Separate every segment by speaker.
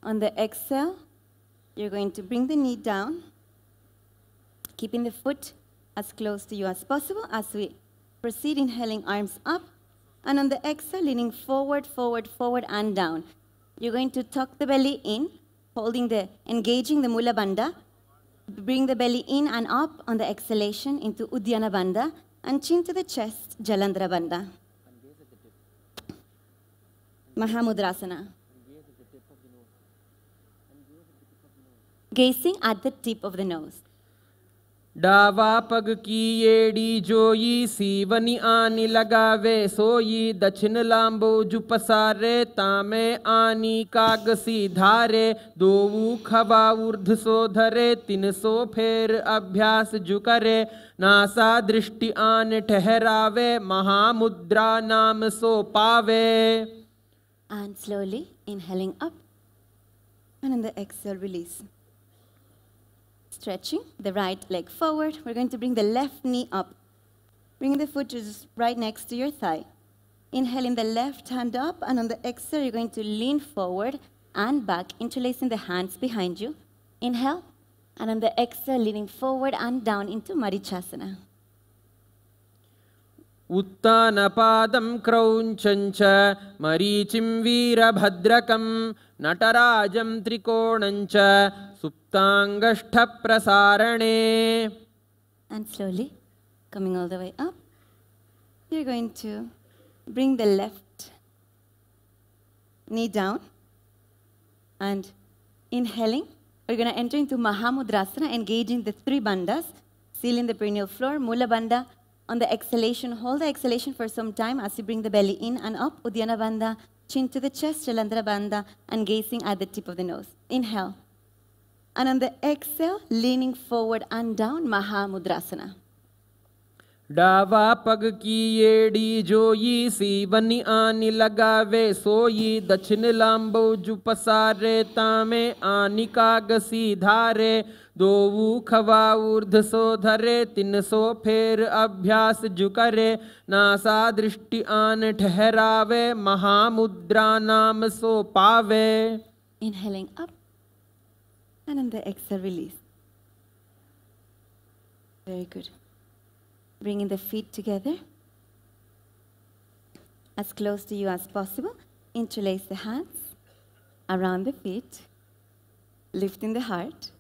Speaker 1: On the exhale, you're going to bring the knee down, keeping the foot as close to you as possible as we proceed, inhaling arms up. And on the exhale, leaning forward, forward, forward, and down. You're going to tuck the belly in, engaging the Mula Bandha. Bring the belly in and up on the exhalation into Uddiyana Bandha, and chin to the chest, Jalandhara Bandha. Mahamudrasana. Gazing at the tip of the nose.
Speaker 2: डावा पग की एड़ी जोई सीवनी आनी लगावे सोई दक्षिण लांबो जु पसारे तामे आनी कागसी धारे दोऊ खवा ऊर्ध सो धरे 300 फेर अभ्यास जु करे नासा दृष्टि आन ठहरावे महामुद्रा नाम सो पावे.
Speaker 1: And slowly inhaling up, and on the exhale release. Stretching the right leg forward. We're going to bring the left knee up. Bringing the foot just right next to your thigh. Inhaling the left hand up, and on the exhale, you're going to lean forward and back, interlacing the hands behind you. Inhale, and on the exhale, leaning forward and down into Marichasana.
Speaker 2: उत्तानपादं क्रौञ्चञ्च मरीचिं वीरभद्रकं नटराजं त्रिकोणञ्च सुप्ताङ्गष्ठप्रसारणे.
Speaker 1: And slowly, coming all the way up, you're going to bring the left knee down, and inhaling, we're going to enter into Mahamudrasana, engaging the 3 bandhas, sealing the perineal floor, Mula Bandha. On the exhalation, hold the exhalation for some time as you bring the belly in and up, Uddiyana Bandha, chin to the chest, Jalandhara Bandha, and gazing at the tip of the nose. Inhale. And on the exhale, leaning forward and down, Mahamudrasana.
Speaker 2: डावा पग की एड़ी जोई सीवनी आनी लगावे सोई दक्षिण लांबो जु पसारे तामे आनी कागसी धारे दोऊ खवा ऊर्ध सो धरे 300 फेर अभ्यास जु करे नासा दृष्टि आन ठहरावे महामुद्रा नाम सो पावे.
Speaker 1: Inhaling up, and on the exhale release. Very good. Bringing the feet together as close to you as possible. Interlace the hands around the feet, lifting the heart.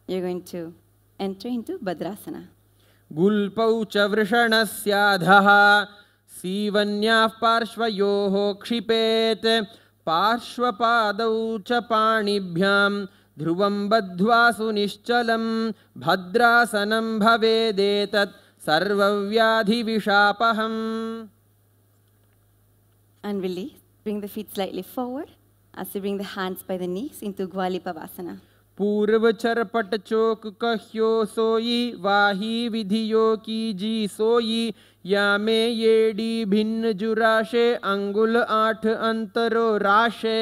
Speaker 1: You're going to enter into Bhadrasana.
Speaker 2: गुल्पौ च वृषणस्याधः सीवन्याः पार्श्वयोः क्षिपेत् पार्श्वपादौ च पाणिभ्यां ध्रुवं बद्ध्वा सुनिश्चलं भद्रासनं भवेदेतत् सर्वव्याधिविषापहम्.
Speaker 1: And release. Bring the feet slightly forward as you bring the hands by the knees into Gvalipavasana.
Speaker 2: पूर्व चरपट चोक कह्यो सोई वाही विधियो की जी सोई या में येडी भिन्न जुराशे अंगुल 8 अंतरो राशे.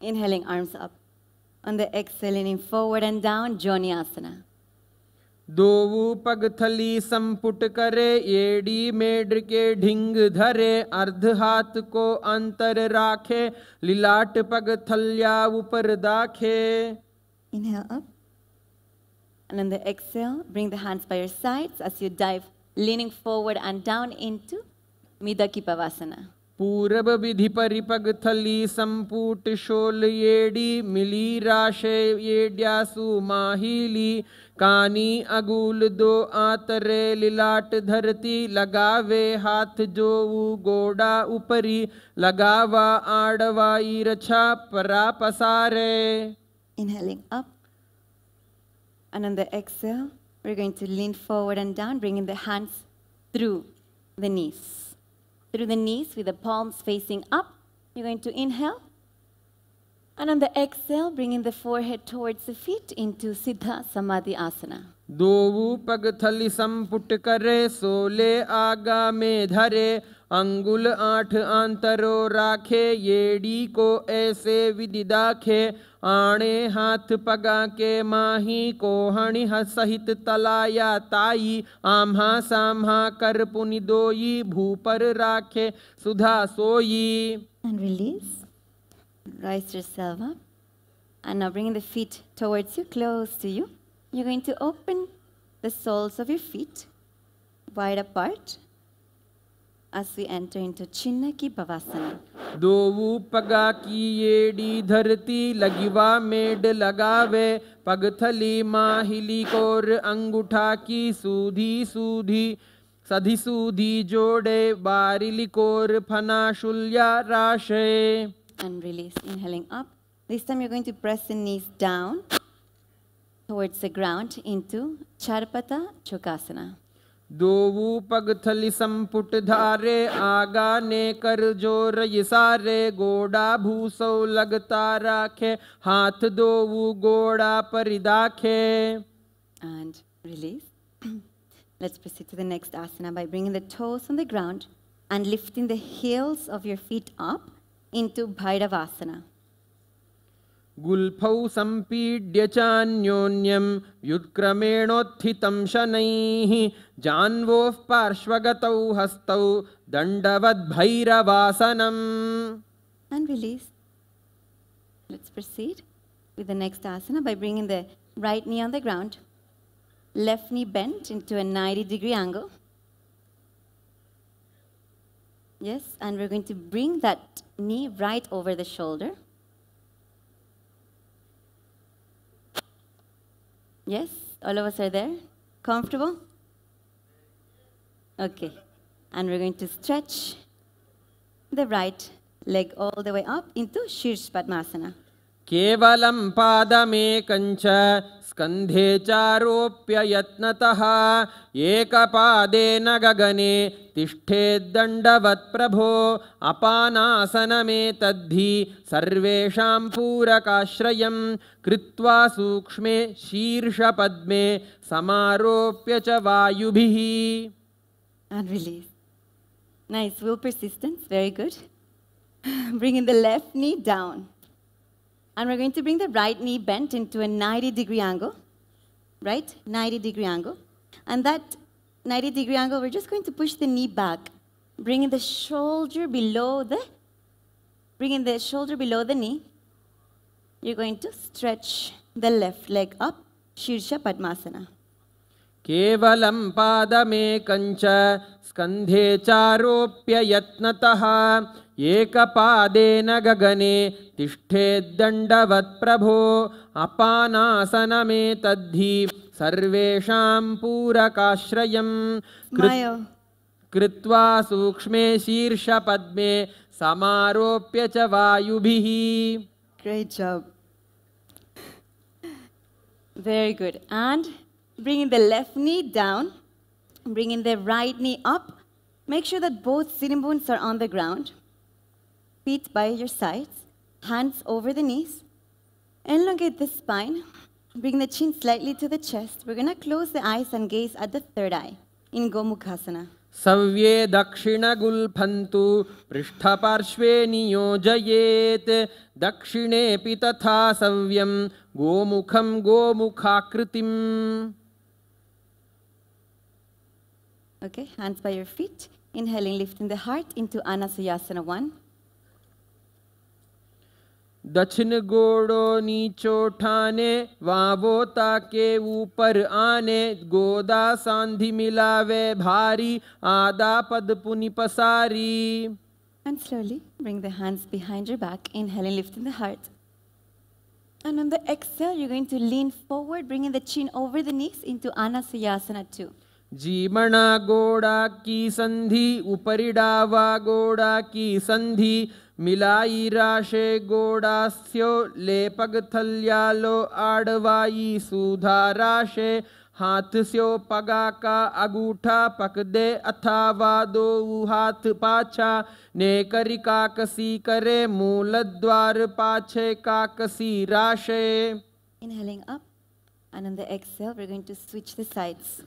Speaker 1: Inhaling, arms up. On the exhale, leaning forward and down, Joni Asana.
Speaker 2: दोऊ पग थली संपुट करे एड़ी मेढ्र के ढिंग धरे अर्ध हाथ को अंतर राखे लिलाट पग थल्या ऊपर दाखे.
Speaker 1: Inhale up. And on the exhale, bring the hands by your sides as you dive, leaning forward and down into Midakipavasana.
Speaker 2: पूरब विधि परिपग थली संपूट शोल येडी मिली राशे येड्यासु माहिली कानी अगूल 2 आतरे लिलाट धरती लगावे हाथ जोऊ गोड़ा ऊपरी लगावा आड़वाई रछा परा पसारे.
Speaker 1: Inhaling up. And on the exhale, we're going to lean forward and down, bringing the hands through the knees. Through the knees with the palms facing up. You're going to inhale. And on the exhale, bringing the forehead towards the feet into Siddha Samadhi Asana.
Speaker 2: दोऊ पग थली संपुट करे सोले आगा में धरे अंगुल 8 अंतरो राखे येड़ी को ऐसे विधि दाखे आणे हाथ पगा के माही कोहणी सहित तलाया ताई आम्हा साम्हा कर पुनि दोई भूपर राखे सुधा सोई.
Speaker 1: And release. Rise yourself up. And now bringing the feet towards you, close to you. You're going to open the soles of your feet wide apart as we enter into Chinna ki Bhavasana.
Speaker 2: दोवू पगा की येडी धरती लगिवा made लगावे पगथली माहिली core अंगूठा की सूधी सूधी सधी सूधी जोड़े बारिली कोर फना शुल्या राशे.
Speaker 1: And release, inhaling up. This time you're going to press the knees down towards the ground into Charpata Chokasana.
Speaker 2: दोवू पगथली संपुट धारे आगा ने कर जोर यसारे गोड़ा भूसो लगता राखे हाथ दोवू गोड़ा परिदाखे.
Speaker 1: And release. Let's proceed to the next asana by bringing the toes on the ground and lifting the heels of your feet up into Bhairavasana.
Speaker 2: गुल्फौ संपीड्य चान्योन्यं व्युत्क्रमेणोत्थितं शनैः जान्वोः पार्श्वगतौ हस्तौ दण्डवद्भैरवासनम्.
Speaker 1: And release. Let's proceed with the next asana by bringing the right knee on the ground, left knee bent into a 90-degree angle. Yes, and we're going to bring that knee right over the shoulder. Yes, all of us are there? Comfortable? Okay. And we're going to stretch the right leg all the way up into Shirsh Padmasana.
Speaker 2: केवलं पादमेकञ्च स्कन्धे चारोप्य यत्नतः एकपादेन गगने तिष्ठेद्दण्डवत् प्रभो अपानासनमेतद्धि सर्वेषां पूरकाश्रयं कृत्वा सूक्ष्मे शीर्षपद्मे समारोप्य च वायुभिः.
Speaker 1: And release. Nice, will persistence, very good. Bringing the left knee down. And we're going to bring the right knee bent into a 90-degree angle, right? 90-degree angle. And that 90-degree angle, we're just going to push the knee back, bringing the shoulder below the knee. You're going to stretch the left leg up, Shirsha Padmasana.
Speaker 2: केवलं पादमेकञ्च स्कन्धे चारोप्य यत्नतः एकपादेन गगने तिष्ठेद्दण्डवत् प्रभो अपानासनमेतद्धि सर्वेषां पूरकाश्रयं कृत्वा सूक्ष्मे शीर्षपद्मे समारोप्य च वायुभिः.
Speaker 1: Great job. Very good. And bringing the left knee down, bringing the right knee up. Make sure that both sitting bones are on the ground. Feet by your sides, hands over the knees. Elongate the spine. Bring the chin slightly to the chest. We're going to close the eyes and gaze at the third eye in Gomukhasana.
Speaker 2: सव्ये दक्षिणगुल्फन्तु पृष्ठपार्श्वे नियोजयेत् दक्षिणेऽपि तथा सव्यं गोमुखं गोमुखाकृतिम्.
Speaker 1: Okay, hands by your feet. Inhaling, lifting the heart into Anasayasana 1.
Speaker 2: दक्षिण गोड़ो नीचो ठाने wow ताके ऊपर आने गोदा सांधि मिलावे भारी आदा पद पुनि पसारी.
Speaker 1: And slowly bring the hands behind your back. Inhaling, lifting the heart. And on the exhale, you're going to lean forward, bringing the chin over the knees into Anasayasana 2.
Speaker 2: जीमणा गोड़ा की संधि उपरिडावा गोड़ा की संधि मिलाई राशे गोड़ास्यो लेपग थल्यालो आड़वाई सूधा राशे हाथ स्यो पगा का अगूठा पकदे अथावा दो हाथ पाछा नेकरी काकसी करे मूल द्वार पाछे काकसी राशे.
Speaker 1: Inhaling up, and on the exhale, we're going to switch the sides.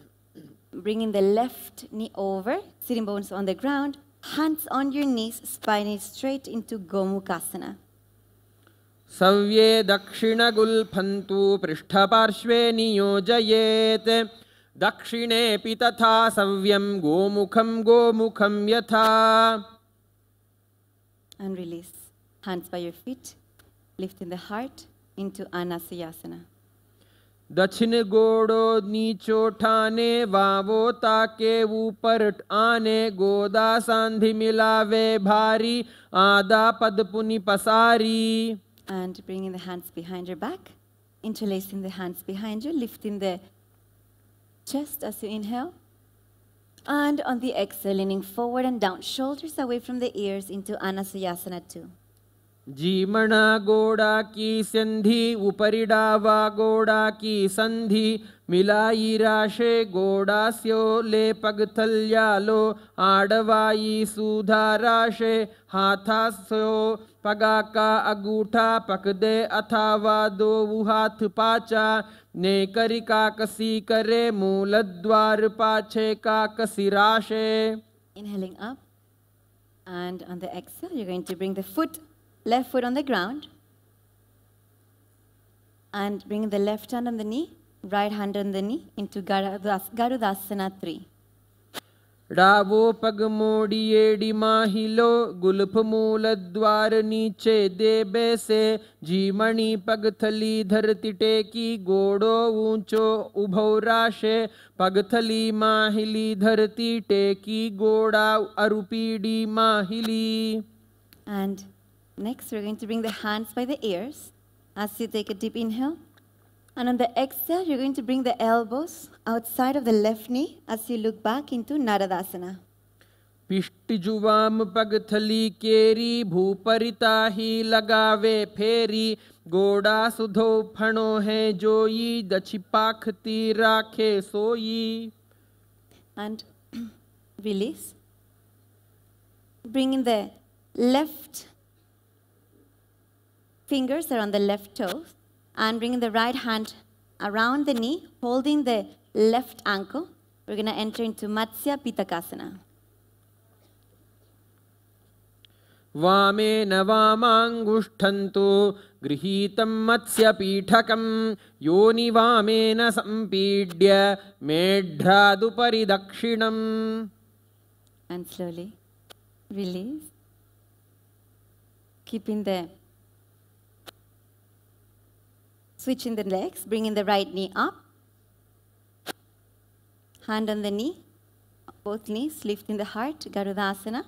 Speaker 1: Bringing the left knee over, sitting bones on the ground, hands on your knees, spine is straight into Gomukhasana.
Speaker 2: सव्ये दक्षिणगुल्फन्तु पृष्ठपार्श्वे नियोजयेत् दक्षिणेऽपि तथा सव्यं गोमुखं गोमुखं यथा.
Speaker 1: And release. Hands by your feet. lifting the heart into Anasayasana.
Speaker 2: दक्षिण गोड़ो नीचो ठाने wow ताके ऊपर आने गोदा सांधि मिलावे भारी आदा पद पुनि पसारी.
Speaker 1: And bringing the hands behind your back, interlacing the hands behind you, lifting the chest as you inhale. And on the exhale, leaning forward and down, shoulders away from the ears into Anasayasana 2.
Speaker 2: जीमणा गोड़ा की संधि उपरि डावा गोड़ा की संधि मिलाई राशे गोड़ा स्यो ले पगथल्यालो आडवाई सुधा राशे हाथा स्यो पगा का अगूठा पकदे अथावा दो हाथ पाचा ने करी का कसी करे मूल द्वार पाछे का कसी राशे.
Speaker 1: Inhaling up. And on the exhale, you're going to bring the left foot on the ground. And bring the left hand on the knee, right hand on the knee into Garudasana 3.
Speaker 2: Davos पग मोड़िएडी माहिलो Gulf मूल द्वार नीचे देबे से जीमणि पगथली धरती टेकी गोड़ो ऊंचो उभौ राशे पगथली माहिली धरती टेकी गोड़ा अरुपीडी माहिली.
Speaker 1: And next we're going to bring the hands by the ears as you take a deep inhale. And on the exhale, you're going to bring the elbows outside of the left knee as you look back into Naradasana.
Speaker 2: पिष्टि जुवाम पगथली केरी भूपरिता ही लगावे फेरी गोड़ा सुधो फणो है जोई दछि पाखती राखे सोई.
Speaker 1: And release. Bringing the left fingers are on the left toes. And bringing the right hand around the knee, holding the left ankle. We're going to enter into Matsya Pitakasana.
Speaker 2: वामेन वामांगुष्ठन्तु गृहीतं मत्स्यपीठकं योनि वामेन सम्पीड्य मेढ्रादुपरि दक्षिणम्.
Speaker 1: And slowly release. Keeping the switching the legs, bringing the right knee up. Hand on the knee, both knees, lifting the heart, Garudasana.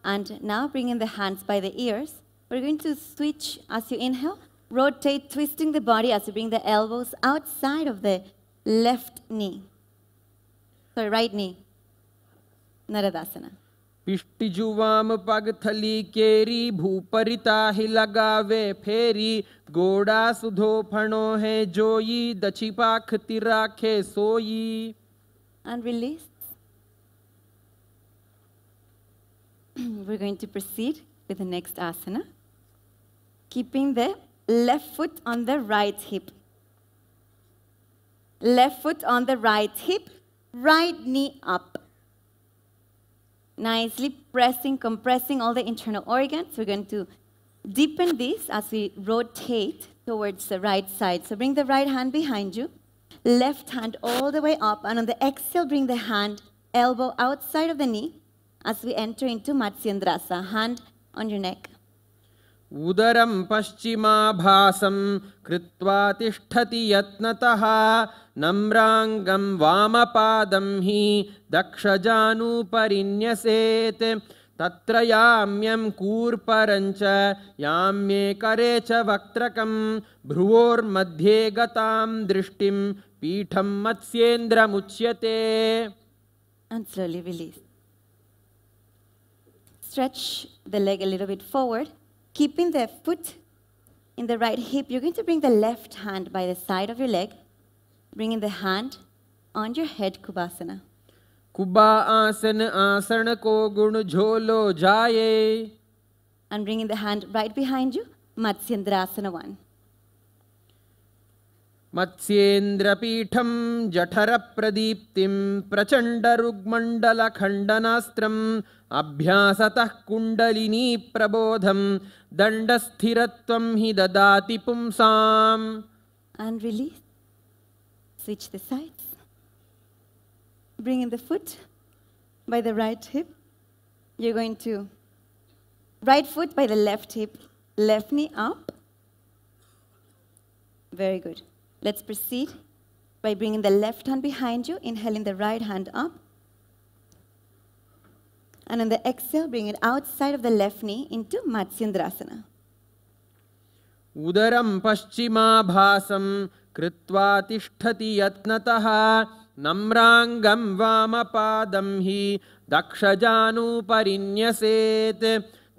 Speaker 1: And now bringing the hands by the ears. We're going to switch as you inhale, rotate, twisting the body as you bring the elbows outside of the left knee. Sorry, right knee, Naradasana.
Speaker 2: पिष्टि जुवाम पगथली केरी भूपरिता ही लगावे फेरी गोड़ा सुधो फणो है जोई दछि पाखती राखे सोई.
Speaker 1: And release. We're going to proceed with the next asana. Keeping the left foot on the right hip. Left foot on the right hip, right knee up. Nicely pressing, compressing all the internal organs. We're going to deepen this as we rotate towards the right side. So bring the right hand behind you, left hand all the way up, and on the exhale, bring the hand, elbow outside of the knee as we enter into Matsyendrasa, hand on your neck.
Speaker 2: उदरं पश्चिमाभासं कृत्वा तिष्ठति यत्नतः नम्राङ्गं वामपादं हि दक्षजानुपरिन्यसेत् तत्र याम्यं कूर्परञ्च याम्ये करे च वक्त्रकं भ्रुवोर्मध्ये गतां दृष्टिं पीठं मत्स्येन्द्रमुच्यते.
Speaker 1: And slowly release. Stretch the leg a little bit forward. Keeping the foot in the right hip, you're going to bring the left hand by the side of your leg, bringing the hand on your head, Kubasana.
Speaker 2: Quba आसन आसन को गुण झोलो जाए.
Speaker 1: And bringing the hand right behind you, Matsyendrasana 1.
Speaker 2: मत्स्येन्द्रपीठं जठरप्रदीप्तिं प्रचण्डरुग्मण्डलखण्डनास्त्रम् अभ्यासतः kundalini प्रबोधं दण्डस्थिरत्वं हि ददाति पुंसाम्.
Speaker 1: And release. Switch the sides. Bring in the foot by the right hip. You're going to right foot by the left hip, left knee up. Very good. Let's proceed by bringing the left hand behind you, inhaling the right hand up. And on the exhale, bring it outside of the left knee into Matsyendrasana.
Speaker 2: Udaram paschimabhasam कृत्वा तिष्ठति यत्नतः नम्रांगं वामपादं हि दक्षजानुपरिन्यसेत्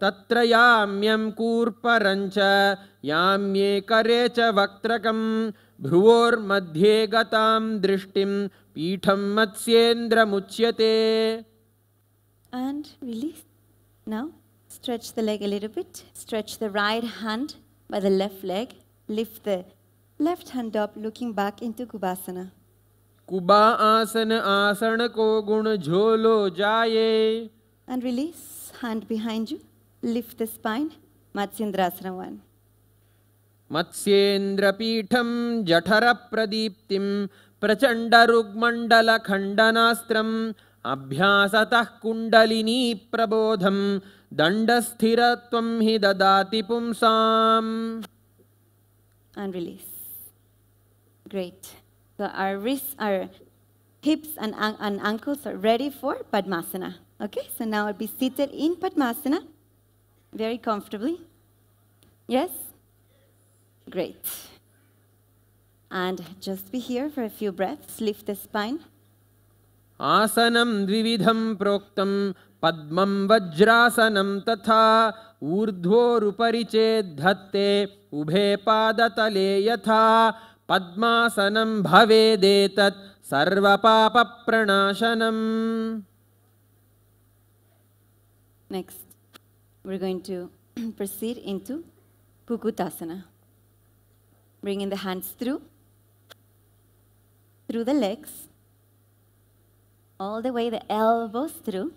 Speaker 2: तत्र याम्यं कूर्परञ्च याम्ये करे च वक्त्रकं भ्रुवोर्मध्ये गतां दृष्टिं पीठं मत्स्येन्द्रमुच्यते.
Speaker 1: And release. Now stretch the leg a little bit. Stretch the right hand by the left leg. Lift the left hand up, looking back into Kubasana.
Speaker 2: Quba आसन आसन को गुण झोलो जाए.
Speaker 1: And release. Hand behind you. Lift the spine. Matsyendrasana 1.
Speaker 2: Matsyendra Peetham जठर प्रदीप्तिम प्रचंड रुग्मंडल खंडनास्त्रम अभ्यासतः कुंडलिनी प्रबोधम दंडस्थिरत्वं हि ददाति पुंसाम.
Speaker 1: And release. Great. So our wrists, our hips and ankles are ready for Padmasana. Okay, so now I'll be seated in Padmasana very comfortably. Yes? Great. And just be here for a few breaths. Lift the spine.
Speaker 2: आसनं द्विविधं प्रोक्तं पद्मं वज्रासनं तथा ऊर्ध्वोरुपरि चेद्धत्ते उभे पादतले यथा पद्मासनं भवेदेतत् सर्वपापप्रणाशनम्.
Speaker 1: Next, we're going to proceed into Kukutasana. Bringing the hands through the legs, all the way the elbows through.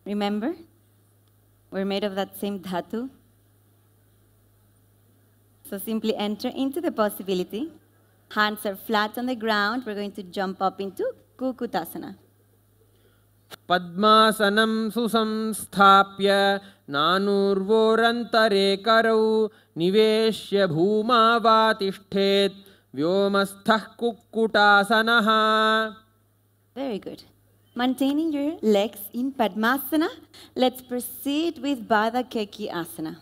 Speaker 1: Remember, we're made of that same dhatu. So simply enter into the possibility. Hands are flat on the ground. We're going to jump up into Kukutasana.
Speaker 2: पद्मासनं सुसंस्थाप्य नानूर्वोरन्तरे करौ निवेश्य भूमावातिष्ठेत् व्योमस्थः कुक्कुटासनः.
Speaker 1: Very good. Maintaining your legs in Padmasana, let's proceed with Baddha Keki Asana.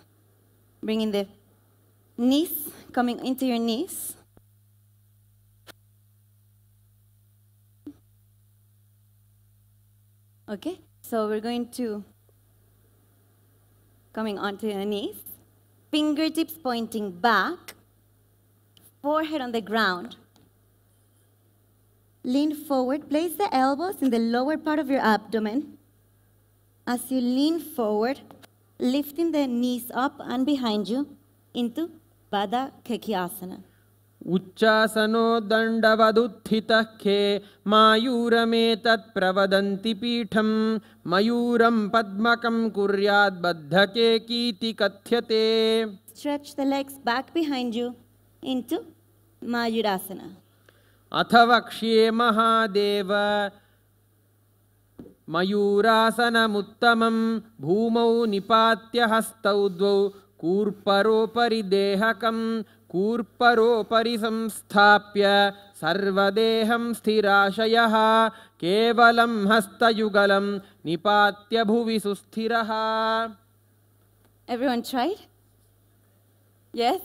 Speaker 1: Bringing the knees, coming into your knees. Okay, so we're going to, coming onto your knees, fingertips pointing back, forehead on the ground. Lean forward, place the elbows in the lower part of your abdomen. As you lean forward, lifting the knees up and behind you into Baddha Keki Asana.
Speaker 2: उच्चासनो दंडवदुत्थितः खे मायूरमेतत् प्रवदन्ति पीठं मयूरं पद्मकं कुर्यात् बद्धकेकीति कथ्यते.
Speaker 1: Stretch the legs back behind you into Mayurasana.
Speaker 2: अथ वक्ष्ये महादेव मयूरासनमुत्तमं भूमौ निपात्य हस्तौ द्वौ कूर्परोपरि देहकं कूर्परोपरि संस्थाप्य सर्वदेहं स्थिराशयः केवलं हस्तयुगलं निपात्य भुवि सुस्थिरः.
Speaker 1: Everyone tried? Yes?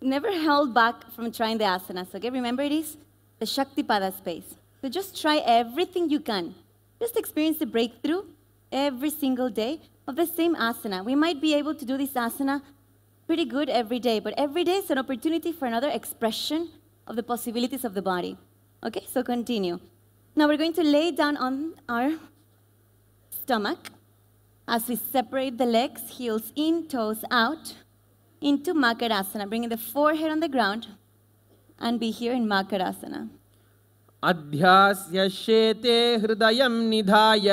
Speaker 1: Never held back from trying the asanas, okay? Remember, it is the Shaktipada space. So just try everything you can. Just experience the breakthrough every single day of the same asana. We might be able to do this asana pretty good every day, but every day is an opportunity for another expression of the possibilities of the body. Okay, so continue. Now we're going to lay down on our stomach as we separate the legs, heels in, toes out, into Makarasana, bringing the forehead on the ground and be here in Makarasana.
Speaker 2: अध्यास्य शेते हृदयं निधाय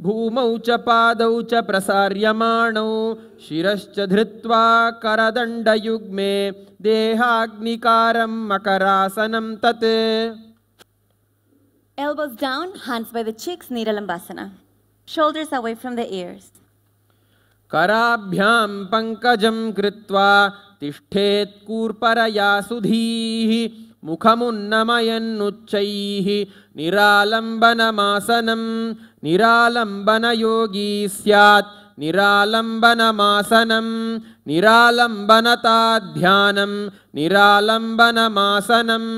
Speaker 2: भूमौ च पादौ च प्रसार्यमाणौ शिरश्च धृत्वा करदण्डयुग्मे देहाग्निकारं मकरासनं तत्.
Speaker 1: Elbows down, hands by the cheeks, Nidalambasana. Shoulders away from the ears.
Speaker 2: कराभ्यां पंकजं कृत्वा तिष्ठेत् कूर्परया सुधीः मुखमुन्नमयन्नुच्चैः निरालम्बनमासनं निरालम्बनयोगी स्यात् निरालम्बनमासनं निरालम्बनता ध्यानं निरालम्बनमासनम्।